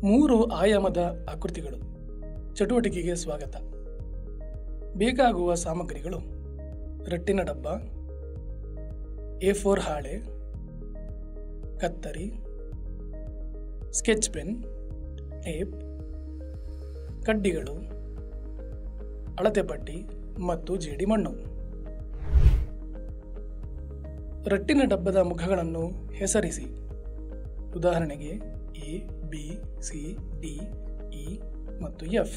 3 ಆಯಾಮದ ಆಕೃತಿಗಳು ಚಟುವಟಿಕೆಗೆ ಸ್ವಾಗತ. ಬೇಕಾಗುವ ಸಾಮಗ್ರಿಗಳು: ರಟ್ಟಿನ ಡಬ್ಬ, A4 ಹಾಳೆ, ಕತ್ತರಿ, ಸ್ಕೆಚ್ ಪೆನ್, ಟೇಪ್, ಕಡ್ಡಿಗಳು, ಅಳತೆ ಪಟ್ಟಿ ಮತ್ತು ಜೇಡಿ ಮಣ್ಣು. ರಟ್ಟಿನ ಡಬ್ಬದ ಮುಖಗಳನ್ನು ಹೆಸರಿಸಿ. ಉದಾಹರಣೆಗೆ A, B, C, D, E ಮತ್ತು F.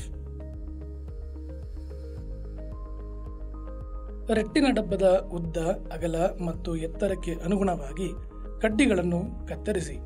ರಟ್ಟಿನ ಡಬ್ಬದ ಉದ್ದ, ಅಗಲ ಮತ್ತು ಎತ್ತರಕ್ಕೆ ಅನುಗುಣವಾಗಿ ಕಡ್ಡಿಗಳನ್ನು ಕತ್ತರಿಸಿ.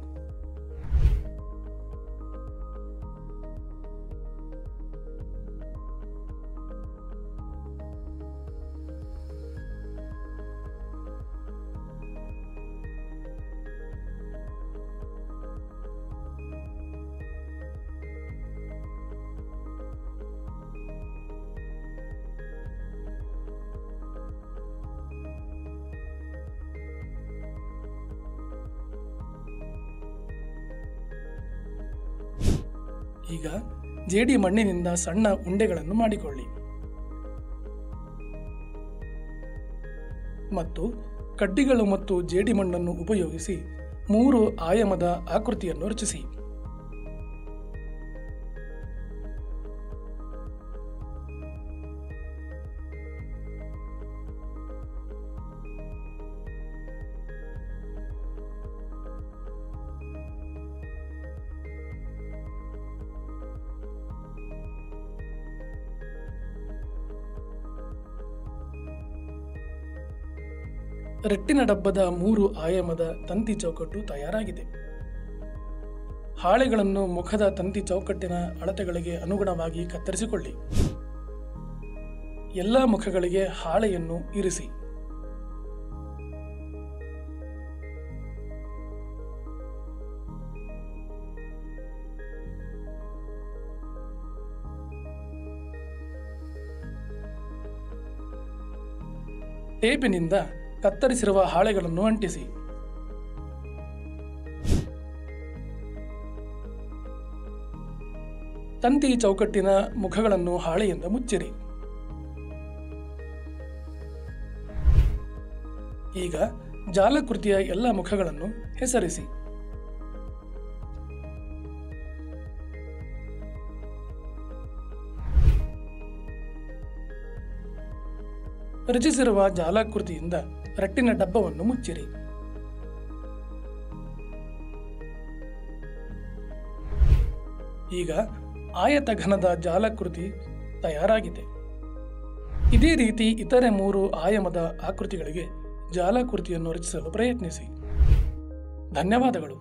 ಈಗ ಜೇಡಿ ಮಣ್ಣಿನಿಂದ ಸಣ್ಣ ಉಂಡೆಗಳನ್ನು ಮಾಡಿಕೊಳ್ಳಿ ಮತ್ತು ಕಡ್ಡಿಗಳು ಮತ್ತು ಜೇಡಿ ಮಣ್ಣನ್ನು ಉಪಯೋಗಿಸಿ 3 ಆಯಾಮದ ಆಕೃತಿಯನ್ನು ರಚಿಸಿ. ರಟ್ಟಿನ ಡಬ್ಬದ 3 ಆಯಾಮದ ತಂತಿ ಚೌಕಟ್ಟು ತಯಾರಾಗಿದೆ. ಹಾಳೆಗಳನ್ನು ಮುಖದ ತಂತಿ ಚೌಕಟ್ಟಿನ ಅಳತೆಗಳಿಗೆ ಅನುಗುಣವಾಗಿ ಕತ್ತರಿಸಿಕೊಳ್ಳಿ. ಎಲ್ಲ ಮುಖಗಳಿಗೆ ಹಾಳೆಯನ್ನು ಇರಿಸಿ. ಟೇಪಿನಿಂದ ಕತ್ತರಿಸಿರುವ ಹಾಳೆಗಳನ್ನು ಅಂಟಿಸಿ. ತಂತಿ ಚೌಕಟ್ಟಿನ ಮುಖಗಳನ್ನು ಹಾಳೆಯಿಂದ ಮುಚ್ಚಿರಿ. ಈಗ ಜಾಲಾಕೃತಿಯ ಎಲ್ಲ ಮುಖಗಳನ್ನು ಹೆಸರಿಸಿ. ರಚಿಸಿರುವ ಜಾಲಾಕೃತಿಯಿಂದ ರಟ್ಟಿನ ಡಬ್ಬವನ್ನು ಮುಚ್ಚಿರಿ. ಈಗ ಆಯತ ಘನದ ಜಾಲಾಕೃತಿ ತಯಾರಾಗಿದೆ. ಇದೇ ರೀತಿ ಇತರೆ 3 ಆಯಾಮದ ಆಕೃತಿಗಳಿಗೆ ಜಾಲಾಕೃತಿಯನ್ನು ರಚಿಸಲು ಪ್ರಯತ್ನಿಸಿ. ಧನ್ಯವಾದಗಳು.